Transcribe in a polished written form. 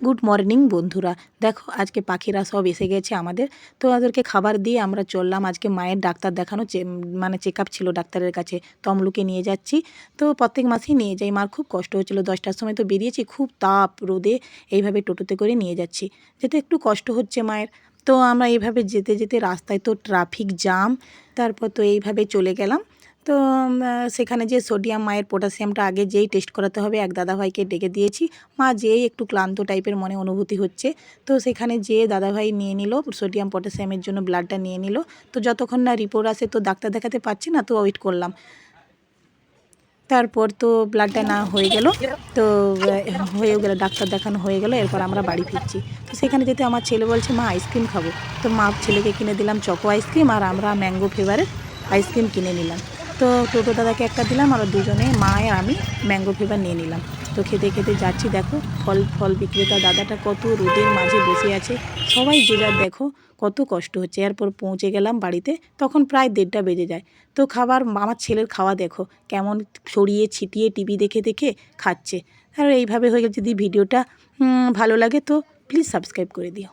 Good morning বন্ধুরা, দেখো আজকে পাখিরা সব এসে গেছে আমাদের। তো ওদেরকে খাবার দিয়ে আমরা চললাম আজকে মায়ের ডাক্তার দেখানো, মানে চেক আপ ছিল ডাক্তারের কাছে। তমলুকে নিয়ে যাচ্ছি, তো প্রত্যেক মাসেই নিয়ে যাই। মার খুব কষ্ট হচ্ছিলো, 10টার সময় তো বেরিয়েছি, খুব তাপ রোদে এইভাবে টোটোতে করে নিয়ে যাচ্ছি, যেতে একটু কষ্ট হচ্ছে মায়ের। তো আমরা এইভাবে যেতে যেতে রাস্তায় তো ট্রাফিক জ্যাম, তারপর তো এইভাবে চলে গেলাম। তো সেখানে যে সোডিয়াম মায়ের পটাশিয়ামটা আগে যেই টেস্ট করাতে হবে, এক দাদাভাইকে ডেকে দিয়েছি। মা যেই একটু ক্লান্ত টাইপের মনে অনুভূতি হচ্ছে, তো সেখানে যেয়ে দাদাভাই নিয়ে নিল সোডিয়াম পটাশিয়ামের জন্য ব্লাডটা নিয়ে নিল। তো যতক্ষণ না রিপোর্ট আসে তো ডাক্তার দেখাতে পারছি না, তো ওয়েট করলাম। তারপর তো ব্লাডটা না হয়ে গেল, তো হয়েও গেল, ডাক্তার দেখানো হয়ে গেল। এরপর আমরা বাড়ি ফিরছি। তো সেখানে যেতে আমার ছেলে বলছে মা আইসক্রিম খাবো। তো মা ছেলেকে কিনে দিলাম চকো আইসক্রিম, আর আমরা ম্যাঙ্গো ফ্লেভারের আইসক্রিম কিনে নিলাম। তো টোটো দাদাকে একটা দিলাম, আর দুজনে মা আর আমি ম্যাঙ্গো ফ্লেভার নিয়ে নিলাম। তো খেতে খেতে যাচ্ছি। দেখো ফল বিক্রেতা দাদাটা কত রোদের মাঝে বসে আছে, সবাই যে যার দেখো কত কষ্ট হচ্ছে। এরপর পৌঁছে গেলাম বাড়িতে, তখন প্রায় 1:30 বেজে যায়। তো খাবার, আমার ছেলের খাওয়া দেখো কেমন ছড়িয়ে ছিটিয়ে টিভি দেখে দেখে খাচ্ছে। আর এইভাবে হয়ে গেছে। যদি ভিডিওটা ভালো লাগে তো প্লিজ সাবস্ক্রাইব করে দিও।